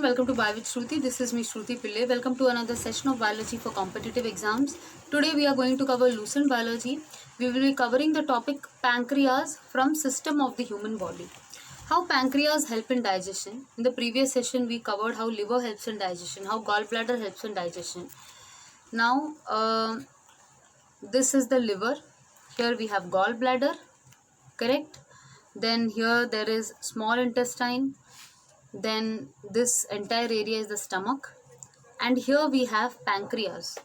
Welcome to Bio with Shruti. This is me Shruti Pillai. Welcome to another session of biology for competitive exams. Today we are going to cover lucent biology. We will be covering the topic pancreas from system of the human body. How pancreas help in digestion. In the previous session we covered how liver helps in digestion, how gallbladder helps in digestion. Now this is the liver. Here we have gallbladder, correct? Then here there is small intestine. Then this entire area is the stomach, and here we have pancreas.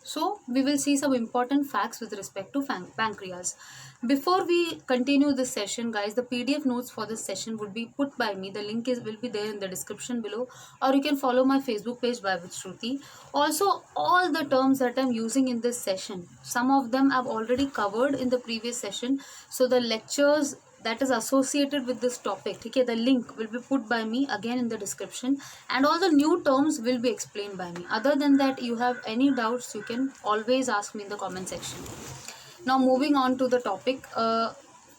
So we will see some important facts with respect to pancreas. Before we continue this session, guys, the PDF notes for this session would be put by me. The link will be there in the description below, or you can follow my Facebook page by with Shruti. Also, all the terms that I'm using in this session, some of them I've already covered in the previous session. So the lectures that is associated with this topic, okay, the link will be put by me again in the description, and all the new terms will be explained by me. Other than that, you have any doubts, you can always ask me in the comment section. Now moving on to the topic,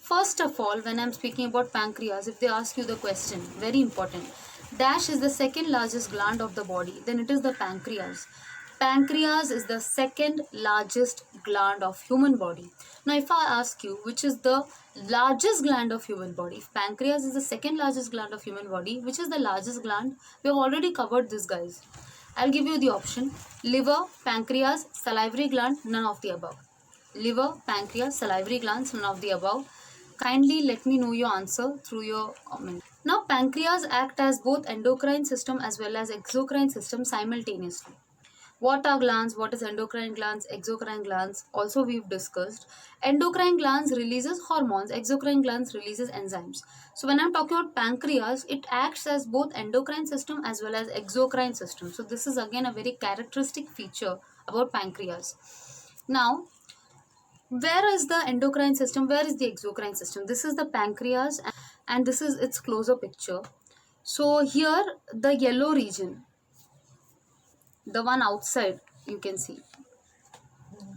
first of all, when I'm speaking about pancreas, if they ask you the question, very important, dash is the second largest gland of the body, then it is the pancreas. Pancreas is the second largest gland of human body. Now if I ask you which is the largest gland of human body, if pancreas is the second largest gland of human body, which is the largest gland? We have already covered this, guys. I'll give you the option: liver, pancreas, salivary gland, none of the above. Liver, pancreas, salivary glands, none of the above. Kindly let me know your answer through your comment. Now pancreas act as both endocrine system as well as exocrine system simultaneously. What are glands? What is endocrine glands? Exocrine glands? Also we've discussed. Endocrine glands releases hormones. Exocrine glands releases enzymes. So when I'm talking about pancreas, it acts as both endocrine system as well as exocrine system. So this is again a very characteristic feature about pancreas. Now, where is the endocrine system? Where is the exocrine system? This is the pancreas, and this is its closer picture. So here the yellow region, the one outside, you can see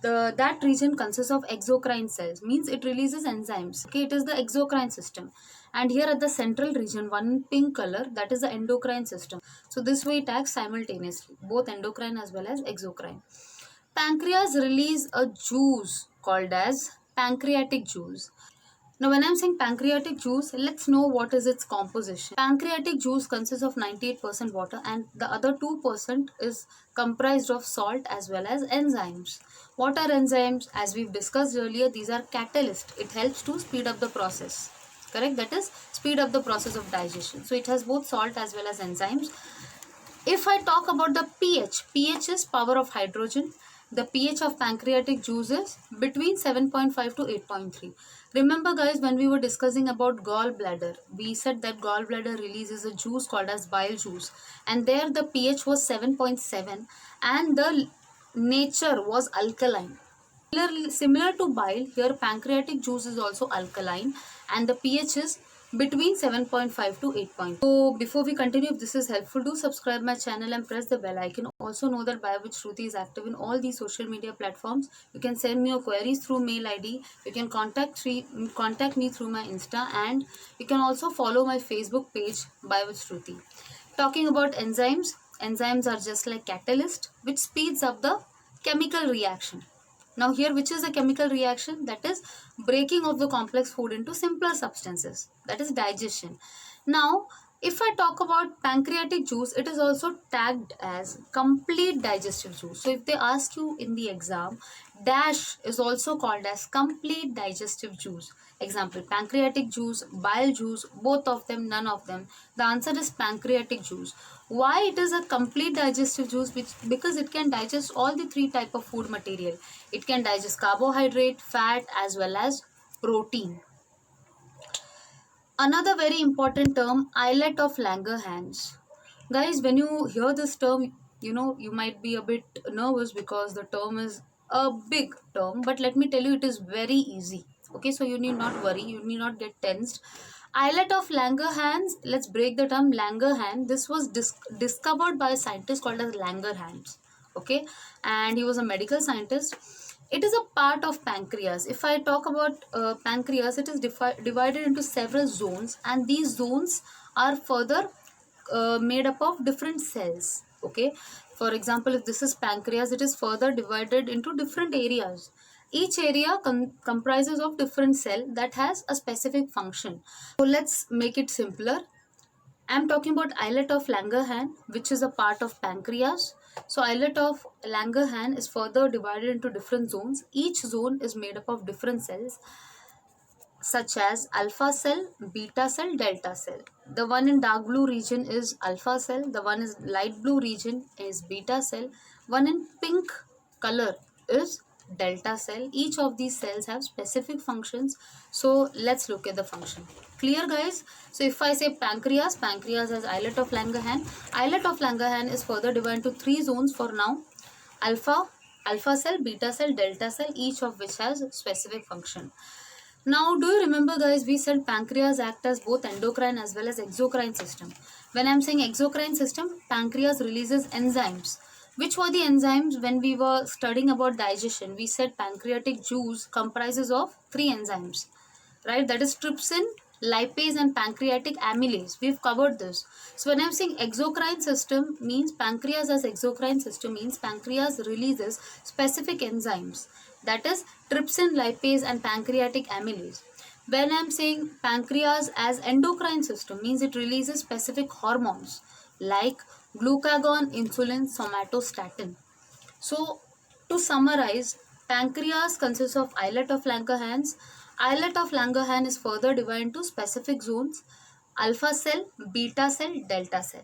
that region consists of exocrine cells, means it releases enzymes. Okay, it is the exocrine system. And here at the central region, one pink color, that is the endocrine system. So this way it acts simultaneously, both endocrine as well as exocrine. Pancreas release a juice called as pancreatic juice. Now when I'm saying pancreatic juice, let's know what is its composition. Pancreatic juice consists of 98% water, and the other 2% is comprised of salt as well as enzymes. What are enzymes? As we've discussed earlier, these are catalysts. It helps to speed up the process. Correct? That is, speed up the process of digestion. So it has both salt as well as enzymes. If I talk about the pH is power of hydrogen. The pH of pancreatic juice is between 7.5 to 8.3. Remember, guys, when we were discussing about gallbladder, we said that gallbladder releases a juice called as bile juice, and there the pH was 7.7 and the nature was alkaline. Similar to bile, here pancreatic juice is also alkaline, and the pH is between 7.5 to 8. So before we continue, if this is helpful, do subscribe my channel and press the bell icon. Also know that Bio with Shruti is active in all these social media platforms. You can send me your queries through mail ID. You can contact me through my Insta, and you can also follow my Facebook page Bio with Shruti. Talking about enzymes, enzymes are just like catalyst which speeds up the chemical reaction. Now here, which is a chemical reaction? That is breaking of the complex food into simpler substances. That is digestion. Now, if I talk about pancreatic juice, it is also tagged as complete digestive juice. So if they ask you in the exam, dash is also called as complete digestive juice. Example, pancreatic juice, bile juice, both of them, none of them. The answer is pancreatic juice. Why it is a complete digestive juice? Because it can digest all the three type of food material. It can digest carbohydrate, fat as well as protein. Another very important term, islet of Langerhans. Guys, when you hear this term, you might be a bit nervous because the term is a big term, but let me tell you, it is very easy. Okay, so you need not worry, you need not get tensed. Islet of Langerhans, let's break the term. Langerhans, this was discovered by a scientist called as Langerhans. Okay, and he was a medical scientist. It is a part of pancreas. If I talk about pancreas, it is divided into several zones, and these zones are further made up of different cells. Okay, for example, if this is pancreas, it is further divided into different areas. Each area comprises of different cell that has a specific function. So let's make it simpler. I'm talking about islet of Langerhans, which is a part of pancreas. So islet of Langerhans is further divided into different zones. Each zone is made up of different cells such as alpha cell, beta cell, delta cell. The one in dark blue region is alpha cell, the one is light blue region is beta cell, one in pink color is delta cell. Each of these cells have specific functions. So let's look at the function. Clear, guys? So if I say pancreas, pancreas has islet of Langerhans. Islet of Langerhans is further divided into 3 zones for now. Alpha cell, beta cell, delta cell, each of which has specific function. Now, do you remember, guys, we said pancreas act as both endocrine as well as exocrine system. When I'm saying exocrine system, pancreas releases enzymes. Which were the enzymes? When we were studying about digestion, we said pancreatic juice comprises of 3 enzymes, right? That is trypsin, lipase and pancreatic amylase. We've covered this. So when I'm saying exocrine system means pancreas as exocrine system means pancreas releases specific enzymes, that is trypsin, lipase and pancreatic amylase. When I'm saying pancreas as endocrine system means it releases specific hormones like glucagon, insulin, somatostatin. So to summarize, pancreas consists of islet of Langerhans. Islet of Langerhans is further divided into specific zones: alpha cell, beta cell, delta cell.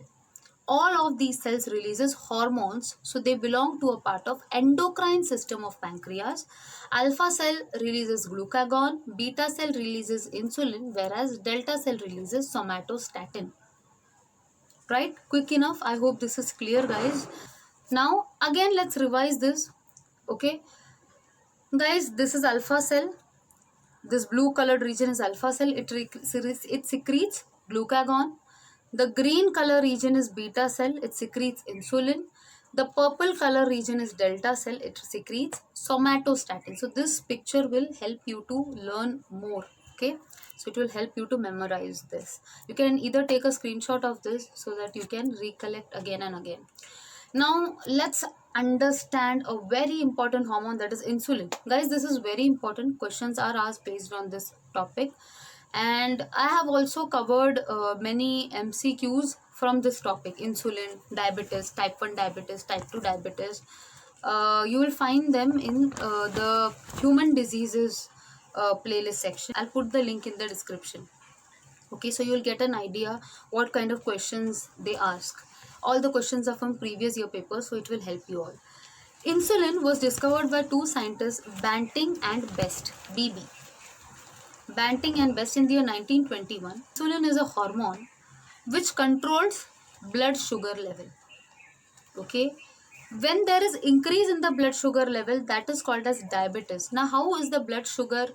All of these cells releases hormones, so they belong to a part of endocrine system of pancreas. Alpha cell releases glucagon, beta cell releases insulin, whereas delta cell releases somatostatin. Right? Quick enough. I hope this is clear, guys. Now again let's revise this. Okay, guys, this is alpha cell. This blue colored region is alpha cell. It secretes glucagon. The green color region is beta cell. It secretes insulin. The purple color region is delta cell. It secretes somatostatin. So this picture will help you to learn more. Okay, so it will help you to memorize this. You can either take a screenshot of this so that you can recollect again and again. Now let's understand a very important hormone, that is insulin. Guys, this is very important. Questions are asked based on this topic, and I have also covered many MCQs from this topic: insulin, diabetes, type 1 diabetes, type 2 diabetes. You will find them in the human diseases playlist section. I'll put the link in the description. Okay, so you'll get an idea what kind of questions they ask. All the questions are from previous year papers, so it will help you all. Insulin was discovered by 2 scientists, Banting and Best, BB. Banting and Best in the year 1921. Insulin is a hormone which controls blood sugar level. Okay, when there is increase in the blood sugar level, that is called as diabetes. Now, how is the blood sugar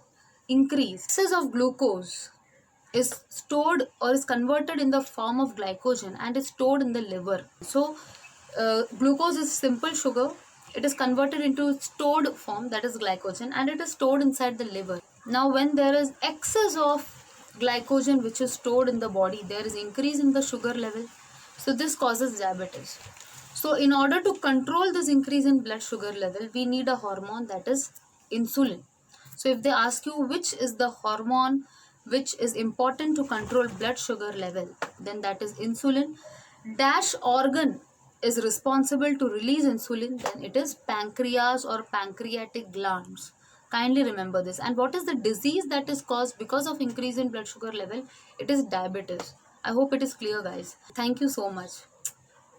increase? Excess of glucose is stored or is converted in the form of glycogen and is stored in the liver. So glucose is simple sugar. It is converted into stored form, that is glycogen, and it is stored inside the liver. Now when there is excess of glycogen which is stored in the body, there is increase in the sugar level, so this causes diabetes. So in order to control this increase in blood sugar level, we need a hormone, that is insulin. So if they ask you which is the hormone which is important to control blood sugar level, then that is insulin. Dash organ is responsible to release insulin, then it is pancreas or pancreatic glands. Kindly remember this. And what is the disease that is caused because of increase in blood sugar level? It is diabetes. I hope it is clear, guys. Thank you so much.